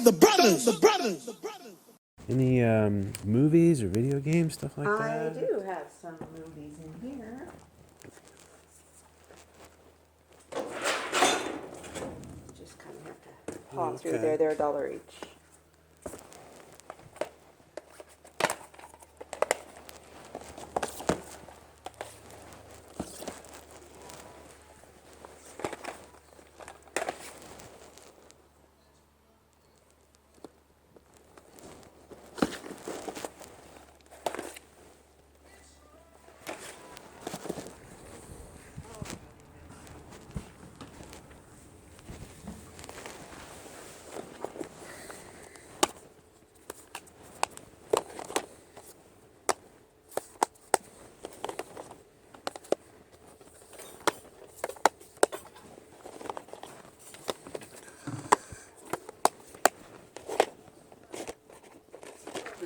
The brothers. Any movies or video games, stuff like that? I do have some movies in here. Just kind of have to paw through there. They're $1 each.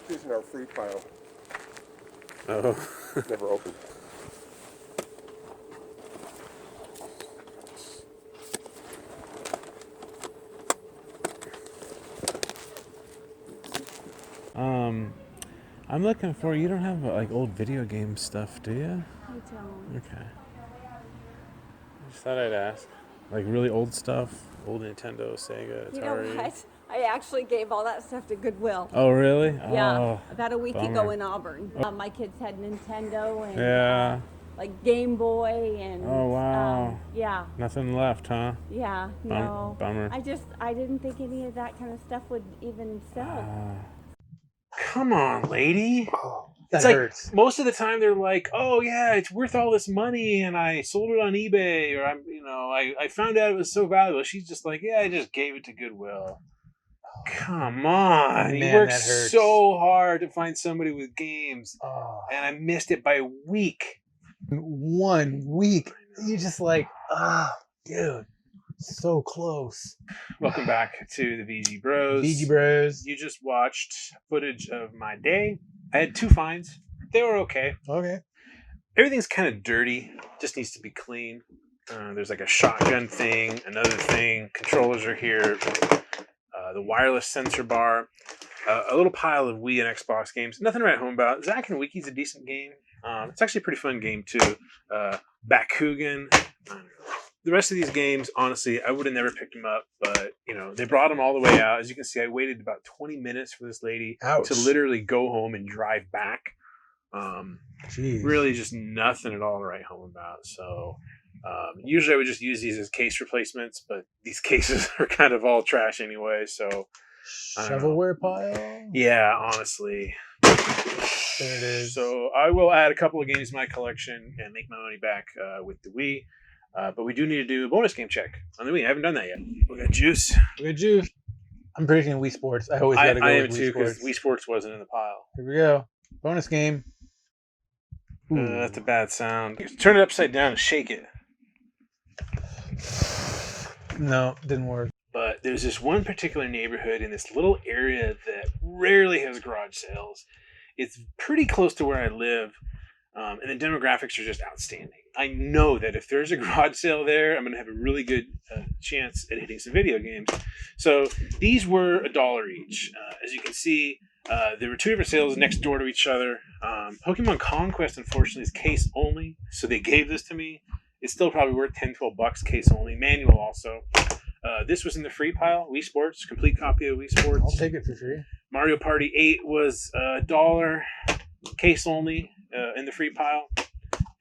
These in our free pile. Oh. Never opened. I'm looking for. You don't have like old video game stuff, do you? I don't. Okay. I just thought I'd ask. Like really old stuff, old Nintendo, Sega, Atari. You know what? I actually gave all that stuff to Goodwill. Oh really? Yeah, Oh, about a week bummer. ago in Auburn. My kids had Nintendo and Yeah. like Game Boy and Oh wow. yeah, Nothing left, huh? yeah, no. Bummer. I didn't think any of that kind of stuff would even sell. Come on, lady. Oh, It's that like hurts. most of the time they're like, "Oh yeah, it's worth all this money, and I sold it on eBay, or I found out it was so valuable." She's just like, "Yeah, I just gave it to Goodwill." Come on, you Man, worked that hurts. so hard to find somebody with games, Oh, and I missed it by a week. 1 week. You just like, dude, so close. Welcome back to the VG Bros. VG Bros. You just watched footage of my day. I had 2 finds. They were okay. Okay. Everything's kind of dirty. Just needs to be clean. There's like a shotgun thing, another thing. Controllers are here. The wireless sensor bar. A little pile of Wii and Xbox games. Nothing to write home about. Zack and Wiki's a decent game. It's actually a pretty fun game too. Bakugan. The rest of these games, honestly, I would have never picked them up, but they brought them all the way out. As you can see, I waited about 20 minutes for this lady Ouch. to literally go home and drive back. Jeez. Really just nothing at all to write home about. So usually I would just use these as case replacements, but these cases are kind of all trash anyway. So I don't know. Shovelware pile? Yeah, honestly. There it is. So I will add a couple of games to my collection and make my money back with the Wii. But we do need to do a bonus game check on the Wii. I haven't done that yet. We got Juice. We got Juice. I'm predicting Wii Sports. I always got to go I am with too, Wii because Sports. Wii Sports wasn't in the pile. Here we go. Bonus game. That's a bad sound. Turn it upside down and shake it. No, didn't work. But there's this one particular neighborhood in this little area that rarely has garage sales. It's pretty close to where I live, and the demographics are just outstanding. I know that if there's a garage sale there, I'm going to have a really good chance at hitting some video games. So these were $1 each. As you can see, there were 2 different sales next door to each other. Pokemon Conquest, unfortunately, is case only, so they gave this to me. It's still probably worth $10-12 case only. Manual also. This was in the free pile. Wii Sports, complete copy of Wii Sports. I'll take it for free. Mario Party 8 was $1 case only in the free pile,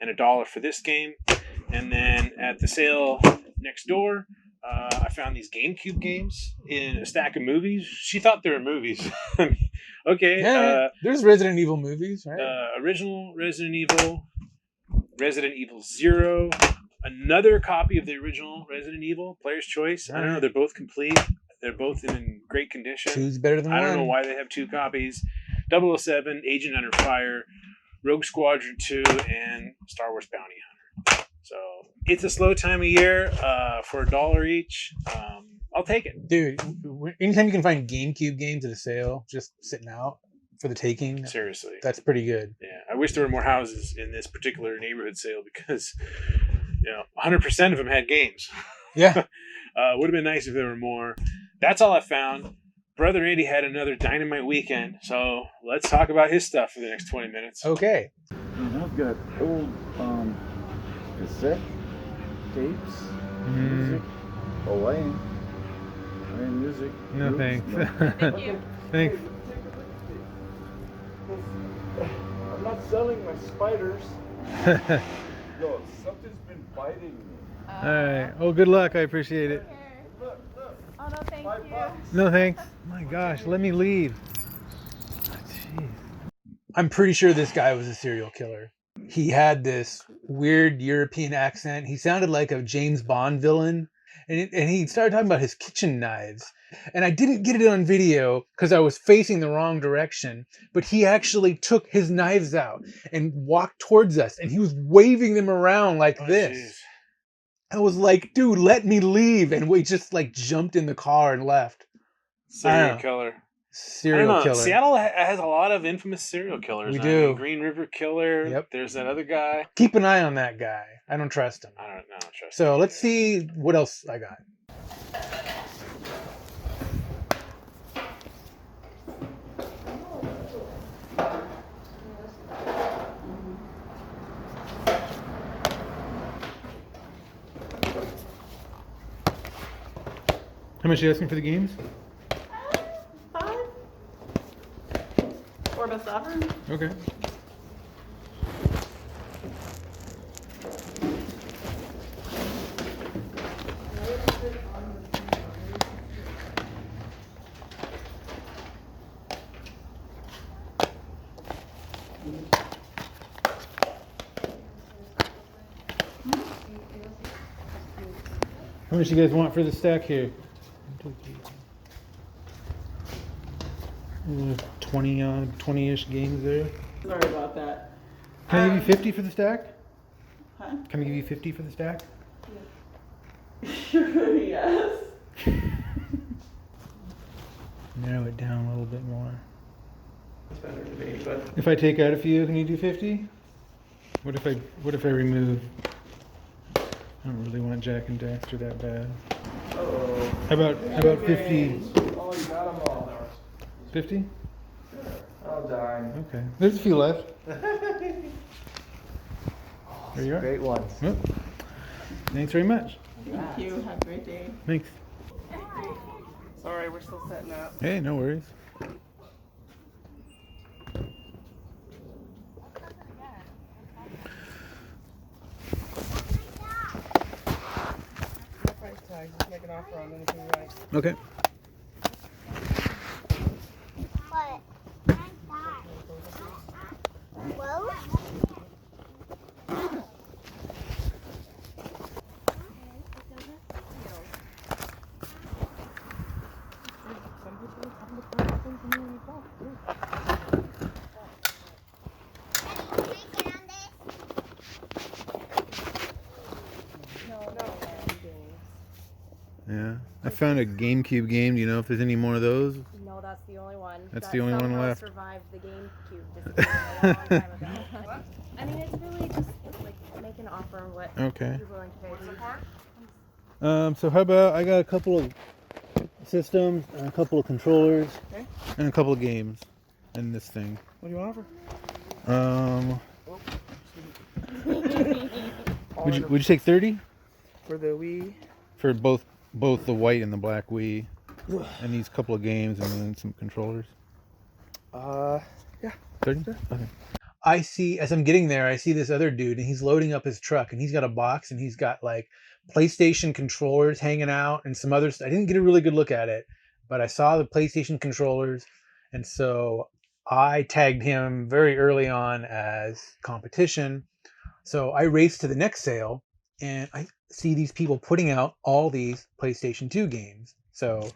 and $1 for this game. And then at the sale next door, I found these GameCube games in a stack of movies. She thought they were movies. Okay. Yeah, there's Resident Evil movies, right? Original Resident Evil, Resident Evil 0, another copy of the original Resident Evil, Player's Choice. I don't know. They're both complete. They're both in great condition. Two's better than one. I don't know why they have 2 copies. 007, Agent Under Fire, Rogue Squadron 2, and Star Wars Bounty Hunter. So it's a slow time of year for $1 each. I'll take it. Dude, anytime you can find GameCube games at a sale, just sitting out for the taking, Seriously. that's pretty good. Yeah, I wish there were more houses in this particular neighborhood sale because 100% of them had games. Yeah. Would have been nice if there were more. That's all I found. Brother Andy had another dynamite weekend, so let's talk about his stuff for the next 20 minutes. Okay. And I've got old cassette tapes, music, Hawaiian music. No groups. thanks. Thank you. Thanks. I'm not selling my spiders. Yo, something's been biting me. All right. Oh, good luck. I appreciate it. Look, look. Oh, no, thank you. $5. No thanks. My gosh, let me leave. Jeez. I'm pretty sure this guy was a serial killer. He had this weird European accent. He sounded like a James Bond villain. And he started talking about his kitchen knives. And I didn't get it on video because I was facing the wrong direction. But he actually took his knives out and walked towards us. And he was waving them around like this. Geez. I was like, dude, let me leave. And we just like jumped in the car and left. Serial know. killer. Serial killer. Seattle has a lot of infamous serial killers. We I do. mean, Green River Killer. Yep. There's that other guy. Keep an eye on that guy. I don't trust him. I don't trust. So him. let's see what else I got. How much are you asking for the games? 5 or best offer. Okay. How much you guys want for the stack here? 20-ish games there. Sorry about that. Can I give you 50 for the stack? Huh? Can I give you 50 for the stack? Sure, yes. Narrow it down a little bit more. It's better to be, but If I take out a few, can you do 50? What if I remove? I don't really want Jack and Daxter that bad. oh, How about 50? Oh, you got them all. 50? Oh, darn. Okay. There's a few left. There you are. Great ones. Well, thanks very much. thank you. Have a great day. Thanks. Sorry, we're still setting up. Hey, no worries. Price tag. Just make an offer on anything you like. Okay. What? Well, Some people come to purchase things and you don't. Yeah. I found a GameCube game. Do you know if there's any more of those? No, that's the only one. That's that the only one somehow left. Survived the GameCube disappearing a long time ago. I mean, it's really just like make an offer. What Okay. you're willing to pay. So how about I got a couple of systems and a couple of controllers Okay. and a couple of games and this thing. What do you want to offer? Would you take 30 For the Wii? for both the white and the black Wii and these couple of games and then some controllers? Yeah. 30? Okay. I see, as I'm getting there, I see this other dude and he's loading up his truck and he's got a box and he's got like PlayStation controllers hanging out and some others. I didn't get a really good look at it, but I saw the PlayStation controllers. And so I tagged him very early on as competition. So I raced to the next sale and I see these people putting out all these PlayStation 2 games. So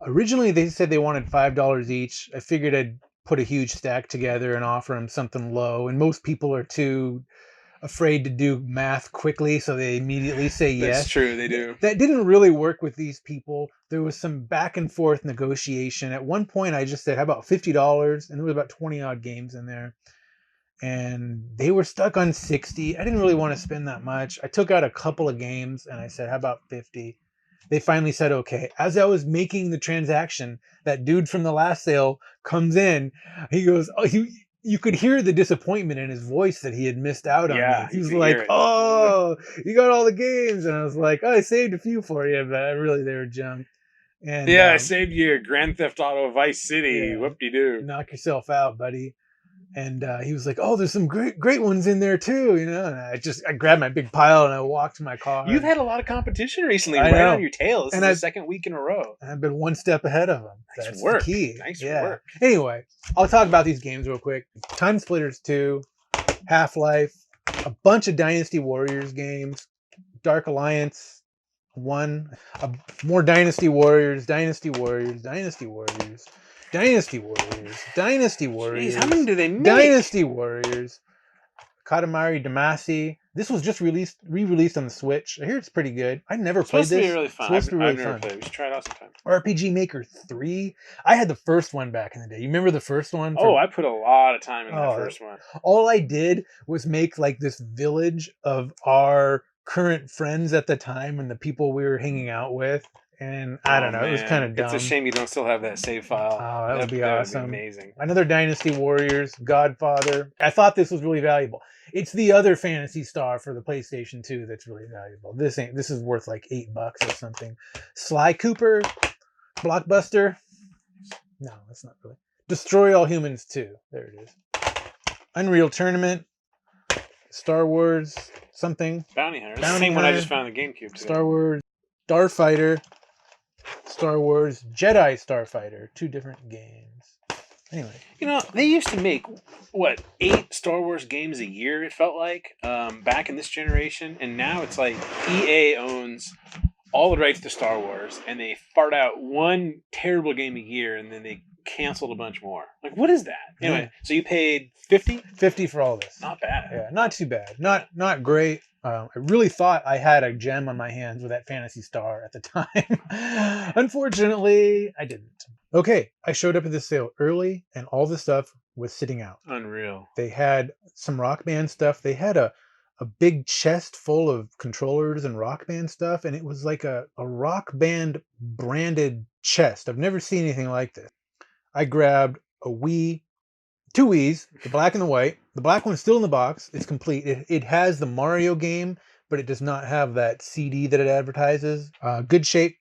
originally they said they wanted $5 each. I figured I'd put a huge stack together and offer them something low. And most people are too afraid to do math quickly, so they immediately say yes. That's true, they do. That didn't really work with these people. There was some back and forth negotiation. At one point, I just said, how about $50? And there was about 20 odd games in there. And they were stuck on 60. I didn't really want to spend that much. I took out a couple of games and I said, how about 50? They finally said okay. As I was making the transaction, that dude from the last sale comes in. He goes, "Oh, you could hear the disappointment in his voice that he had missed out on Yeah, me." He you was could like, hear it. "Oh, you got all the games," and I was like, "Oh, I saved a few for you, but really they were junk." And Yeah, I saved you Grand Theft Auto Vice City. Yeah. Whoop-de-doo. knock yourself out, buddy. And he was like, "Oh, there's some great ones in there too," you know. And I grabbed my big pile and I walked to my car. You've had a lot of competition recently, I right know. on your tail. This And is I- the second week in a row. I've been one step ahead of them. Nice That's work. the key. Nice yeah. work. Anyway, I'll talk about these games real quick. Time Splitters 2, Half-Life, a bunch of Dynasty Warriors games, Dark Alliance 1, more Dynasty Warriors, Dynasty Warriors, Dynasty Warriors, Dynasty Warriors, Dynasty Warriors. Jeez, how many do they make? Dynasty Warriors, Katamari Damacy. This was just re-released on the Switch. I hear it's pretty good. I never It's played supposed to this. be really fun. It's supposed to be really I've never fun. played it. We should try it out sometime. RPG Maker 3. I had the first one back in the day. You remember the first one? Oh, I put a lot of time in that Oh, first one. All I did was make like this village of our current friends at the time and the people we were hanging out with. And I don't know, it was man. kind of dumb. It's a shame you don't still have that save file. Oh, that would be awesome. Amazing. Another Dynasty Warriors, Godfather. I thought this was really valuable. It's the other Fantasy Star for the PlayStation 2 that's really valuable. This is worth like $8 or something. Sly Cooper, Blockbuster. No, that's not really. Destroy All Humans 2. There it is. Unreal Tournament. Star Wars something. Bounty Hunter. Bounty Same one I Hunter. just found on the GameCube today. Star Wars Starfighter. Star Wars Jedi Starfighter. 2 different games. Anyway. You know, they used to make, 8 Star Wars games a year, it felt like, back in this generation. And now it's like EA owns all the rights to Star Wars, and they fart out one terrible game a year, and then they canceled a bunch more. Like, what is that? Anyway, so you paid $50? $50 for all this. Not bad. Yeah, not too bad. Not great. I really thought I had a gem on my hands with that Fantasy Star at the time. Unfortunately, I didn't. Okay, I showed up at the sale early, and all the stuff was sitting out. Unreal. They had some Rock Band stuff. They had a big chest full of controllers and Rock Band stuff, and it was like a Rock Band branded chest. I've never seen anything like this. I grabbed a Wii, 2 Wiis, the black and the white. The black one's still in the box. It's complete. It has the Mario game, but it does not have that CD that it advertises. Good shape.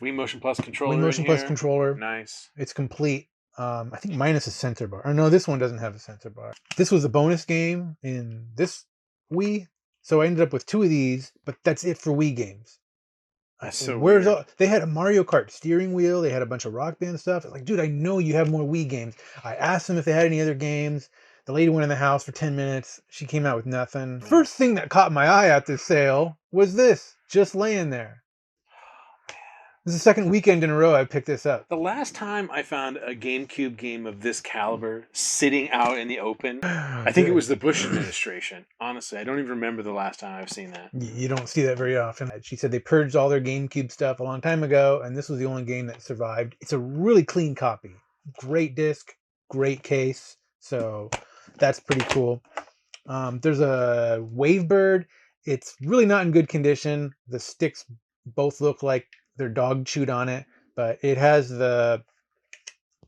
Wii Motion Plus controller. Wii Motion in Plus here. controller. Nice. It's complete. I think minus a sensor bar. Or no, this one doesn't have a sensor bar. This was a bonus game in this Wii, so I ended up with 2 of these, but that's it for Wii games. That's so Where's weird. all? They had a Mario Kart steering wheel. They had a bunch of Rock Band stuff. Like, dude, I know you have more Wii games. I asked them if they had any other games. The lady went in the house for 10 minutes. She came out with nothing. First thing that caught my eye at this sale was this, just laying there. This is the second weekend in a row I picked this up. The last time I found a GameCube game of this caliber sitting out in the open, I think it was the Bush administration. Honestly, I don't even remember the last time I've seen that. You don't see that very often. She said they purged all their GameCube stuff a long time ago, and this was the only game that survived. It's a really clean copy. Great disc, great case. So that's pretty cool. There's a Wavebird. It's really not in good condition. The sticks both look like their dog chewed on it, but it has the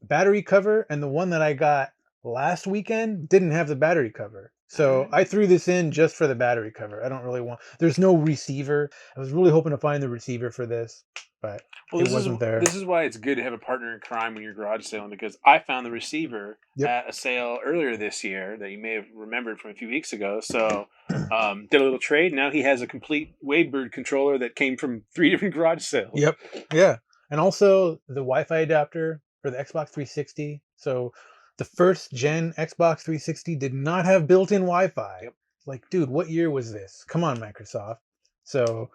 battery cover, and the one that I got last weekend didn't have the battery cover. So I threw this in just for the battery cover. I don't really want, there's no receiver. I was really hoping to find the receiver for this, but it wasn't there. This is why it's good to have a partner in crime when you're garage selling, because I found the receiver at a sale earlier this year that you may have remembered from a few weeks ago. So did a little trade. Now he has a complete Wavebird controller that came from 3 different garage sales. Yep. Yeah. And also the Wi-Fi adapter for the Xbox 360. So the first gen Xbox 360 did not have built-in Wi-Fi. Yep. Like, dude, what year was this? Come on, Microsoft. So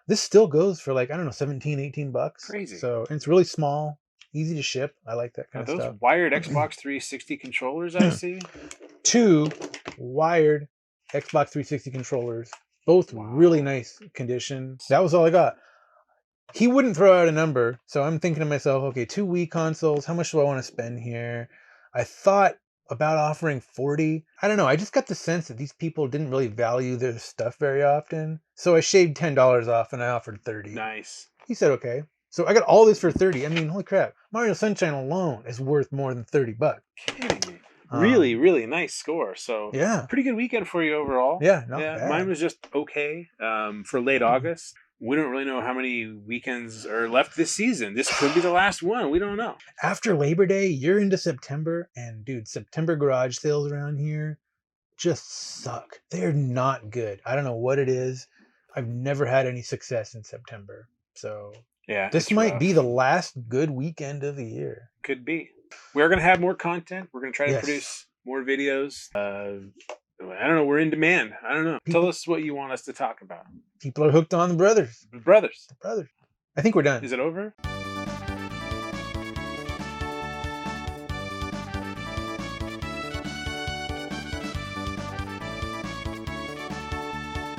this still goes for like, I don't know, 17, 18 bucks. Crazy. So it's really small, easy to ship. I like that kind Now, of those stuff. wired Xbox 360 controllers I see. 2 wired Xbox 360 controllers, both really nice condition. That was all I got. He wouldn't throw out a number, so I'm thinking to myself, okay, 2 Wii consoles, how much do I want to spend here? I thought about offering 40. I don't know. I just got the sense that these people didn't really value their stuff very often. So I shaved $10 off and I offered 30. Nice. He said, okay. So I got all this for 30. I mean, holy crap. Mario Sunshine alone is worth more than $30. Kidding me. Really, really nice score. So Yeah. pretty good weekend for you overall. Yeah, not bad. Mine was just okay for late August. We don't really know how many weekends are left this season. This could be the last one. We don't know. After Labor Day, you're into September, and dude, September garage sales around here just suck. They're not good. I don't know what it is. I've never had any success in September. So Yeah, this it's might rough. be the last good weekend of the year. Could be. We're going to have more content. We're going to try to Yes. produce more videos. I don't know. We're in demand. I don't know. Tell us what you want us to talk about. People are hooked on the brothers. Brothers. The brothers. I think we're done. Is it over?